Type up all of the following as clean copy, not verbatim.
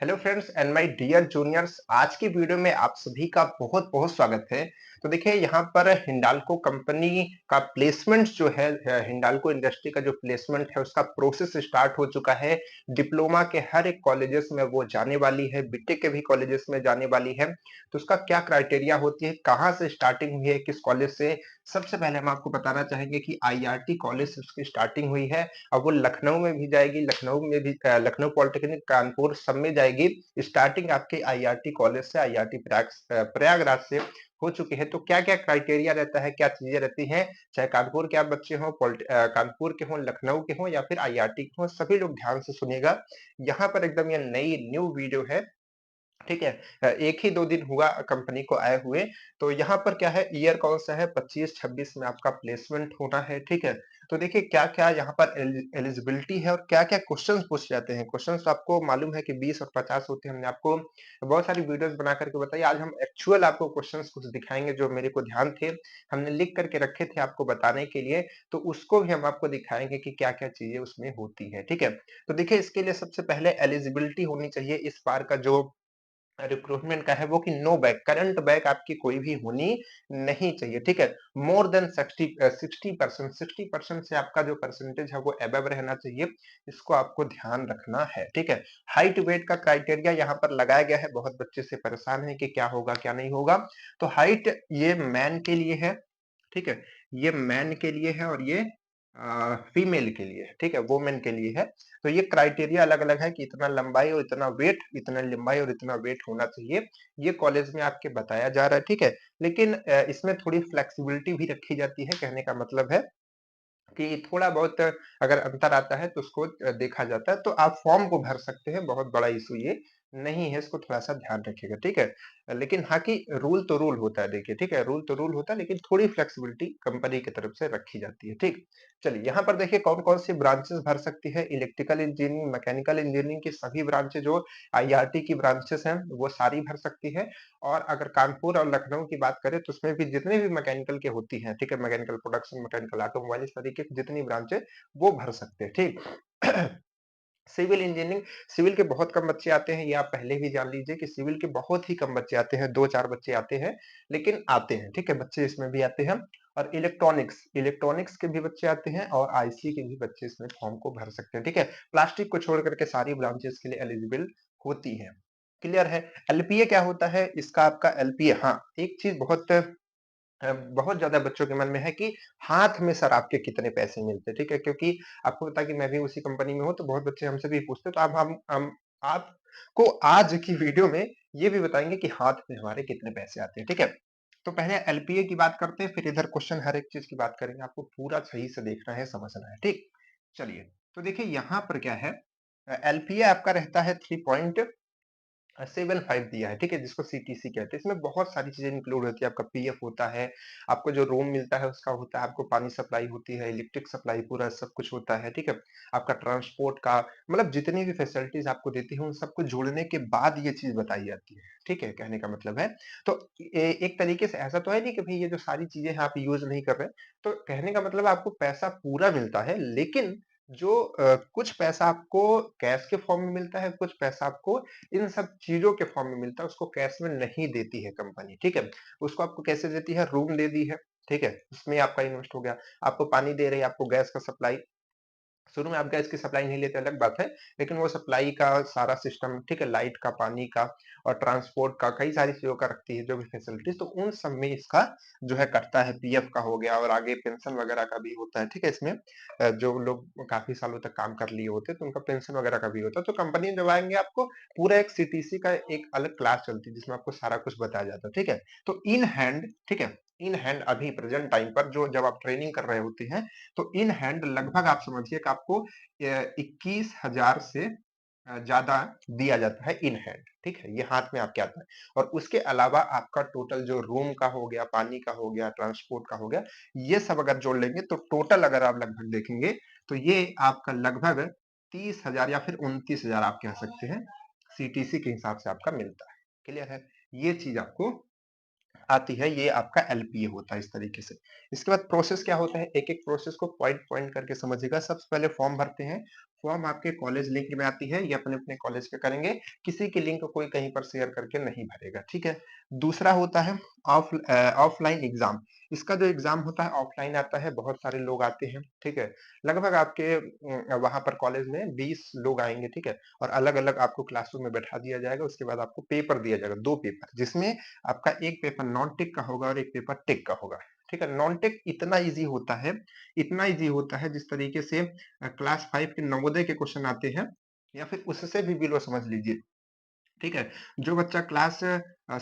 Hello friends and my dear juniors. आज की video में आप सभी का बहुत-बहुत स्वागत है। तो देखिए यहाँ पर हिंडाल्को कंपनी का प्लेसमेंट जो है हिंडाल्को इंडस्ट्री का जो प्लेसमेंट है उसका प्रोसेस स्टार्ट हो चुका है। डिप्लोमा के हर एक कॉलेजेस में वो जाने वाली है, बीटेक के भी कॉलेजेस में जाने वाली है। तो उसका क्या क्राइटेरिया होती है, कहाँ से स्टार्टिंग हुई है, किस कॉलेज से? सबसे पहले हम आपको बताना चाहेंगे कि आईआरटी कॉलेज से उसकी स्टार्टिंग हुई है। अब वो लखनऊ में भी जाएगी, लखनऊ में भी लखनऊ पॉलिटेक्निक, कानपुर सब में जाएगी। स्टार्टिंग आपके आईआरटी कॉलेज से, आईआरटी प्रयागराज से हो चुकी है। तो क्या-क्या क्राइटेरिया रहता है, क्या चीजें रहती हैं, चाहे कानपुर के आप बच्चे हों, कानपुर के हों, लखनऊ के हों या फिर आईआरटी के हों, सभी लोग ध्यान से सुनिएगा। यहाँ पर एकदम ये नई न्यू वीडियो है, ठीक है। एक ही 2 दिन हुआ कंपनी को आए हुए। तो यहाँ पर क्या है, ईयर कौन-सा है, 25-26 में आपका प्लेसमेंट होना है, ठीक है। तो देखिए क्या-क्या यहाँ पर एलिजिबिलिटी है और क्या-क्या क्वेश्चंस पूछे जाते हैं। क्वेश्चंस तो आपको मालूम है कि 20 और 50 होते हैं। हमने आपको बहुत सारी वीडियोज़ बना कर के बताई। आज हम एक्चुअल आपको क्वेश्चंस कुछ दिखाएँगे जो मेरे को ध्यान थे। हमने लिख कर के रखे थे आपको बताने के लिए, तो उसको भी हम आपको दिखाएँगे कि क्या-क्या चीज़ें उसमें होती हैं, ठीक है। तो देखिए इसके लिए सबसे पहले एलिजिबिलिटी होनी चाहिए इस बार का जो रिक्रूटमेंट का है वो कि नो बैक, करंट बैक आपकी कोई भी होनी नहीं चाहिए, ठीक है। मोर देन 60% से आपका जो परसेंटेज है वो अबव रहना चाहिए। इसको आपको ध्यान रखना है, ठीक है। हाइट वेट का क्राइटेरिया यहाँ पर लगाया गया है। बहुत बच्चे से परेशान है कि क्या होगा क्या नहीं होगा। तो हाइट ये मैन के लिए है, ठीक है। ये मैन के लिए है और ये फीमेल के लिए है, ठीक है, वुमेन के लिए है। तो ये क्राइटेरिया अलग-अलग है कि इतना लंबाई और इतना वेट, इतना लंबाई और इतना वेट होना चाहिए। ये कॉलेज में आपके बताया जा रहा है, ठीक है। लेकिन इसमें थोड़ी फ्लेक्सिबिलिटी भी रखी जाती है। कहने का मतलब है कि थोड़ा बहुत अगर अंतर आता है तो उसको देखा जाता है। तो आप फॉर्म को भर सकते हैं, बहुत बड़ा इश्यू ये नहीं है, इसको थोड़ा-सा ध्यान रखिएगा, ठीक है। लेकिन हाँ कि रूल तो रूल होता है देखिए, ठीक है, रूल तो रूल होता है लेकिन थोड़ी फ्लेक्सिबिलिटी कंपनी की तरफ से रखी जाती है, ठीक। चलिए यहाँ पर देखिए कौन-कौन सी ब्रांचेस भर सकती है। इलेक्ट्रिकल इंजीनियरिंग, मैकेनिकल इंजीनियरिंग की सभी ब्रांचेस जो आईआरटी की ब्रांचेस हैं, वो सारी भर सकती है। और अगर कानपुर और लखनऊ की बात करें तो उसमें भी जितने भी मैकेनिकल की होती हैं, ठीक है, मैकेनिकल प्रोडक्शन, मैकेनिकल ऑटोमोबाइल, इस तरीके की जितनी ब्रांच है वो भर सकते हैं, ठीक। सिविल इंजीनियरिंग, सिविल के बहुत कम बच्चे आते हैं, ये आप पहले भी जान लीजिए कि सिविल के बहुत ही कम बच्चे आते हैं, 2-4 बच्चे आते हैं, लेकिन आते हैं, ठीक है, बच्चे इसमें भी आते हैं। और इलेक्ट्रॉनिक्स, इलेक्ट्रॉनिक्स के भी बच्चे आते हैं और आईसी के भी बच्चे इसमें फॉर्म को भर सकते हैं, ठीक है। प्लास्टिक को छोड़ करके सारी ब्रांचेस के लिए एलिजिबल होती हैं। क्लियर है? एलपीए क्या होता है? इसका आपका एलपीए, हाँ, एक चीज़ बहुत ज़्यादा बच्चों के मन में है कि हाथ में सर आपके कितने पैसे मिलते हैं, ठीक है? क्योंकि आपको पता है कि मैं भी उसी कंपनी में हूँ, तो बहुत बच्चे हमसे भी पूछते हैं, तो अब हम आपको आज की वीडियो में ये भी बताएँगे कि हाथ में हमारे कितने पैसे आते हैं, ठीक है? तो पहले एलपीए की बात करते हैं, फिर इधर क्वेश्चन हर एक चीज़ की बात करेंगे, आपको पूरा सही से देखना है, समझना है, ठीक? चलिए, तो देखिए यहाँ पर क्या है, एलपीए आपका रहता है 3.75 दिया है, ठीक है, जिसको सीटीसी कहते हैं। इसमें बहुत सारी चीजें इंक्लूड होती है। आपका पीएफ होता है, आपको जो रूम मिलता है उसका होता है, आपको पानी सप्लाई होती है, इलेक्ट्रिक सप्लाई, पूरा सब कुछ होता है, ठीक है। आपका ट्रांसपोर्ट का, मतलब जितनी भी फैसिलिटीज आपको देती है उन सबको जोड़ने के बाद ये चीज बताई जाती है, ठीक है, कहने का मतलब है। तो एक तरीके से ऐसा तो है नहीं कि भाई ये जो सारी चीजें हैं आप यूज नहीं कर रहे। तो कहने का मतलब आपको पैसा पूरा मिलता है, लेकिन जो कुछ पैसा आपको कैश के फॉर्म में मिलता है, कुछ पैसा आपको इन सब चीज़ों के फॉर्म में मिलता है, उसको कैश में नहीं देती है कंपनी, ठीक है? उसको आपको कैसे देती है? रूम दे दी है, ठीक है? उसमें आपका इन्वेस्ट हो गया। आपको पानी दे रही है, आपको गैस का सप्लाई, शुरू में आप गैस की सप्लाई नहीं लेते अलग बात है, लेकिन वो सप्लाई का सारा सिस्टम, ठीक है, लाइट का, पानी का और ट्रांसपोर्ट का, कई सारी चीज़ों का रखती है जो भी फैसिलिटीज़, तो उन सब में इसका जो है कटता है। पीएफ का हो गया और आगे पेंशन वगैरह का भी होता है, ठीक है? इसमें जो लोग काफ़ी सालों तक काम कर लिए होते हैं, तो उनका पेंशन वगैरह का भी होता है। तो कंपनी जब आएँगे आपको पूरा एक सीटीसी का एक अलग क्लास चलती है, जिसमें आपको सारा कुछ बताया जाता है, ठीक है? तो इन हैंड, ठीक है? इन हैंड अभी प्रेज़ेंट टाइम पर जो जब आप ट्रेनिंग कर रहे होते हैं, तो इन हैंड लगभग आप समझिए कि आपको 21,000 से ज़्यादा दिया जाता है इन हैंड, ठीक है? ये हाथ में आपके आता है। और उसके अलावा आपका टोटल जो रूम का हो गया, पानी का हो गया, ट्रांसपोर्ट का हो गया, ये सब अगर जोड़ लेंगे तो टोटल अगर आप लगभग देखेंगे, तो ये आपका लगभग 30,000 या फिर 29,000 आप कह सकते हैं, सीटीसी के हिसाब से आपका मिलता है। क्लियर है? ये चीज़ आपको आती है, ये आपका एलपीए होता है इस तरीके से। इसके बाद प्रोसेस क्या होता है, एक-एक प्रोसेस को पॉइंट पॉइंट करके समझिएगा। सबसे पहले फॉर्म भरते हैं, फॉर्म आपके कॉलेज लिंक में आती है, ये अपने-अपने कॉलेज के करेंगे, किसी की लिंक कोई कहीं पर शेयर करके नहीं भरेगा, ठीक है? दूसरा होता है ऑफलाइन एग्ज़ाम। इसका जो एग्ज़ाम होता है ऑफलाइन आता है, बहुत सारे लोग आते हैं, ठीक है? लगभग आपके वहाँ पर कॉलेज में 20 लोग आएँगे, ठीक है? और अलग-अलग आपको क्लासरूम में बैठा दिया जाएगा, उसके बाद आपको पेपर दिया जाएगा, 2 पेपर, जिसमें आपका एक पेपर नॉन टिक का होगा और एक पेपर टिक का होगा, ठीक है? नॉन टिक इतना ईज़ी होता है जिस तरीके से क्लास 5 के नवोदय के क्वेश्चन आते हैं या फिर उससे भी बिलो समझ लीजिए, ठीक है? जो बच्चा क्लास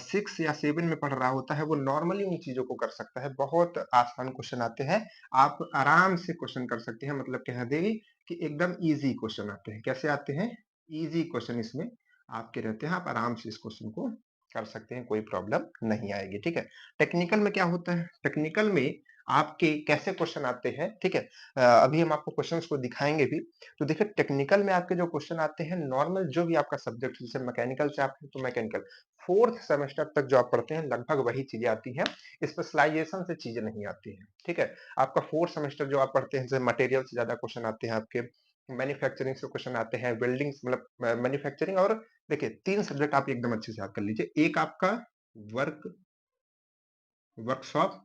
6 या 7 में पढ़ रहा होता है, वो नॉर्मली उन चीज़ों को कर सकता है, बहुत आसान क्वेश्चन आते हैं, आप आराम से क्वेश्चन कर सकते हैं, मतलब कह दें कि एकदम ईज़ी क्वेश्चन आते हैं। कैसे आते हैं? ईज़ी क्वेश्चन इसमें आपके रहते हैं, आप आराम से इस क्वेश्चन को कर सकते हैं, कोई प्रॉब्लम नहीं आएगी, ठीक है? टेक्निकल में क्या होता है? टेक्निकल में आपके कैसे क्वेश्चन आते हैं, ठीक है? अभी हम आपको क्वेश्चन्स को दिखाएँगे भी, तो देखिए टेक्निकल में आपके जो क्वेश्चन आते हैं नॉर्मल जो भी आपका सब्जेक्ट जैसे मैकेनिकल से आप हैं तो मैकेनिकल 4th सेमेस्टर तक जो आप पढ़ते हैं लगभग वही चीजें आती हैं, स्पेशलाइजेशन से चीजें नहीं आती हैं, ठीक है? आपका 4th सेमेस्टर जो आप पढ़ते हैं जैसे मटेरियल से ज्यादा क्वेश्चन आते हैं आपके, मैन्युफैक्चरिंग से क्वेश्चन आते हैं, वेल्डिंग मतलब मैन्युफैक्चरिंग, और देखिए 3 सब्जेक्ट आप एकदम अच्छे से याद कर लीजिए, एक आपका वर्क वर्कशॉप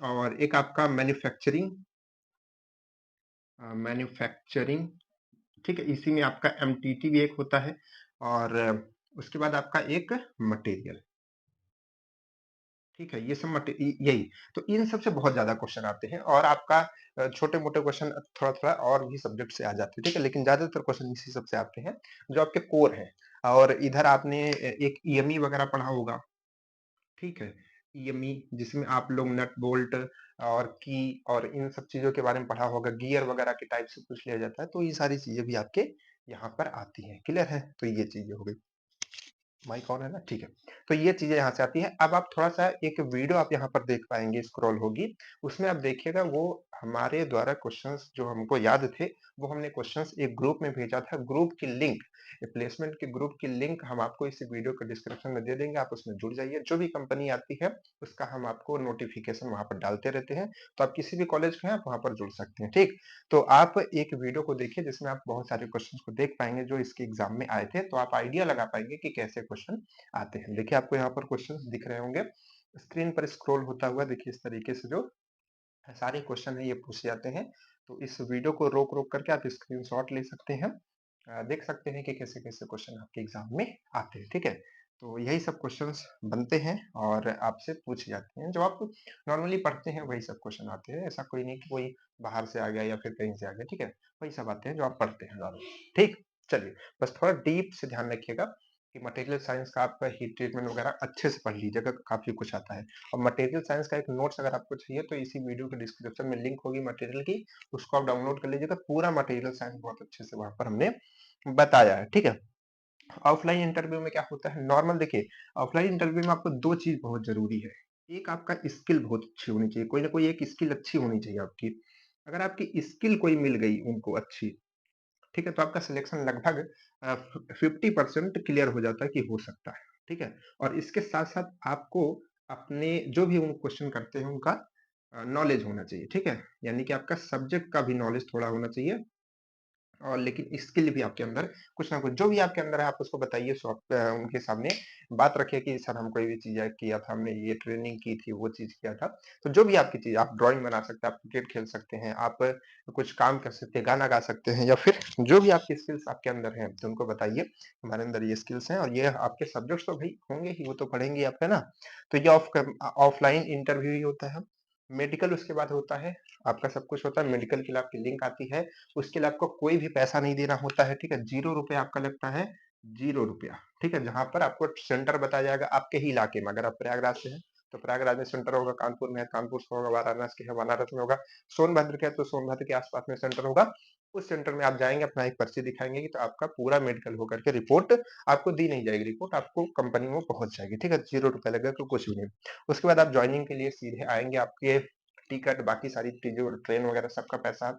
और एक आपका मैन्युफैक्चरिंग, ठीक है? इसी में आपका एमटीटी भी एक होता है और उसके बाद आपका एक मटेरियल, ठीक है? ये सब यही, तो इन सब से बहुत ज़्यादा क्वेश्चन आते हैं और आपका छोटे-मोटे क्वेश्चन थोड़ा-थोड़ा और भी सब्जेक्ट से आ जाते हैं, ठीक है? लेकिन ज़्यादातर क्वेश्चन इसी सब से आते हैं, जो आपके कोर हैं। और इधर आपने एक ईएमई वगैरह पढ़ा होगा, ठीक है? ईएमई जिसमें आप लोग नट बोल्ट और की और इन सब चीज़ों के बारे में पढ़ा होगा, गियर वगैरह के टाइप से पूछ लिया जाता है, तो ये सारी चीज़ें भी आपके यहाँ पर आती हैं, क्लियर है? तो ये चीज़ें हो गई। माइक ऑन है ना? ठीक है। तो ये चीज़ें यहाँ से आती हैं। अब आप थोड़ा-सा एक वीडियो आप यहाँ पर देख पाएँगे, स्क्रॉल होगी। उसमें आप देखिएगा वो हमारे द्वारा क्वेश्चन्स जो हमको याद थे, वो हमने क्वेश्चन्स एक ग्रुप में भेजा था। ग्रुप की लिंक, प्लेसमेंट के ग्रुप की लिंक हम आपको इस वीडियो के डिस्क्रिप्शन में दे देंगे, आप उसमें जुड़ जाइए। जो भी कंपनी आती है, उसका हम आपको नोटिफ़िकेशन वहाँ पर डालते रहते हैं। तो आप किसी भी कॉलेज के हैं, आप वहाँ पर जुड़ सकते हैं, ठीक? तो आप एक वीडियो को देखिए जिसमें आप बहुत सारे क्वेश्चंस को देख पाएँगे जो इसके एग्ज़ाम में आए थे, तो आप आइडिया लगा पाएँगे कि कैसे क्वेश्चन आते हैं। देखिए आपको यहाँ पर क्वेश्चंस दिख रहे होंगे, स्क्रीन पर स्क्रॉल होता हुआ देखिए इस तरीके से जो सारे क्वेश्चन है ये पूछे जाते हैं। तो इस वीडियो को रोक-रोक करके आप स्क्रीनशॉट ले सकते हैं। देख सकते हैं कि कैसे-कैसे क्वेश्चन आपके एग्ज़ाम में आते हैं, ठीक है? तो यही सब क्वेश्चंस बनते हैं और आपसे पूछे जाते हैं। जो आप नॉर्मली पढ़ते हैं वही सब क्वेश्चन आते हैं। ऐसा कोई नहीं कि कोई बाहर से आ गया या फिर कहीं से आ गया, ठीक है? वही सब आते हैं जो आप पढ़ते हैं नॉर्मली, ठीक? चलिए, बस थोड़ा डीप से ध्यान रखिएगा कि मटेरियल साइंस का आपका हीट ट्रीटमेंट वगैरह अच्छे से पढ़ लीजिएगा, काफ़ी कुछ आता है। और मटेरियल साइंस का एक नोट्स अगर आपको चाहिए तो इसी वीडियो के डिस्क्रिप्शन में लिंक होगी मटेरियल की, उसको आप डाउनलोड कर लीजिएगा। पूरा मटेरियल साइंस बहुत अच्छे से वहाँ पर हमने बताया है, ठीक है? ऑफलाइन इंटरव्यू में क्या होता है, नॉर्मल देखिए, ऑफलाइन इंटरव्यू में आपको 2 चीज़ बहुत ज़रूरी है। एक आपका स्किल बहुत अच्छी होनी चाहिए, कोई ना कोई एक स्किल अच्छी होनी चाहिए आपकी। अगर आपकी स्किल कोई मिल गई उनको अच्छी, ठीक है? तो आपका सिलेक्शन लगभग 50% क्लियर हो जाता है कि हो सकता है, ठीक है? और इसके साथ-साथ आपको अपने जो भी वो क्वेश्चन करते हैं उनका नॉलेज होना चाहिए, ठीक है? यानी कि आपका सब्जेक्ट का भी नॉलेज थोड़ा होना चाहिए और लेकिन स्किल भी आपके अंदर कुछ ना कुछ जो भी आपके अंदर है आप उसको बताइए, उनके सामने बात रखिए कि सर हमको ये चीज़ किया था, हमने ये ट्रेनिंग की थी, वो चीज़ किया था। तो जो भी आपकी चीज़, आप ड्राइंग बना सकते हैं, आप क्रिकेट खेल सकते हैं, आप कुछ काम कर सकते हैं, गाना गा सकते हैं या फिर जो भी आपकी स्किल्स आपके अंदर हैं, तो उनको बताइए हमारे अंदर ये स्किल्स हैं और ये आपके सब्जेक्ट्स तो भाई होंगे ही, वो तो पढ़ेंगे आप, है ना? तो ये ऑफलाइन इंटरव्यू ही होता है। मेडिकल उसके बाद होता है, आपका सब कुछ होता है, मेडिकल के लिए आपकी लिंक आती है, उसके लिए आपको कोई भी पैसा नहीं देना होता है, ठीक है? ₹0 आपका लगता है, ₹0, ठीक है? जहाँ पर आपको सेंटर बताया जाएगा आपके ही इलाके में, अगर आप प्रयागराज से हैं, तो प्रयागराज में सेंटर होगा, कानपुर में है, कानपुर से होगा, वाराणसी के है, वाराणसी में होगा, सोनभद्र के है, तो सोनभद्र के आस-पास में सेंटर होगा। उस सेंटर में आप जाएँगे, अपना एक पर्ची दिखाएँगे कि तो आपका पूरा मेडिकल होकर के रिपोर्ट आपको दी नहीं जाएगी, रिपोर्ट आपको कंपनी में पहुँच जाएगी, ठीक है? ₹0 लगेगा, तो कुछ भी नहीं। उसके बाद आप जॉइनिंग के लिए सीधे आएँगे, आपके टिकट बाकी सारी चीज़ें, ट्रेन वगैरह सबका पैसा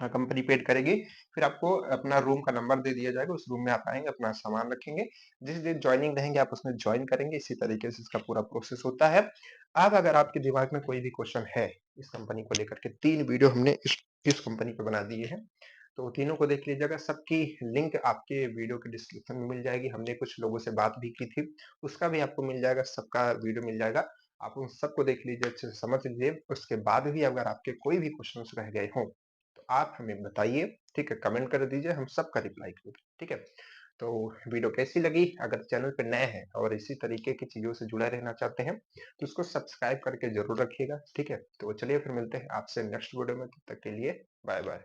कंपनी पेड करेगी। फिर आपको अपना रूम का नंबर दे दिया जाएगा, उस रूम में आप आएँगे, अपना सामान रखेंगे। जिस दिन जॉइनिंग रहेंगे आप उसमें जॉइन करेंगे, इसी तरीके से इसका पूरा प्रोसेस होता है। अब अगर आपके दिमाग में कोई भी क्वेश्चन है, इस कंपनी को लेकर के 3 वीडियो हमने इस कंपनी पे बना दिए हैं। तो तीनों को देख लीजिएगा, सबकी लिंक आपके वीडियो के डिस्क्रिप्शन में मिल जाएगी। हमने कुछ लोगों से बात भी की थी, उसका भी आपको मिल जाएगा, सबका वीडियो मिल जाएगा। आप उन सबको देख लीजिए, अच्छे से समझ लीजिए, उसके बाद भी अगर आपके कोई भी क्वेश्चन्स रह गए हों, तो आप हमें बताइए, ठीक है? कमेंट कर दीजिए, हम सबका रिप्लाई करेंगे, ठीक है? तो वीडियो कैसी लगी? अगर चैनल पे नए हैं और इसी तरीके की चीज़ों से जुड़े रहना चाहते हैं, तो उसको सब्सक्राइब करके ज़रूर रखिएगा, ठीक है? तो चलिए फिर मिलते हैं आपसे नेक्स्ट वीडियो में, तब तक के लिए बाय-बाय।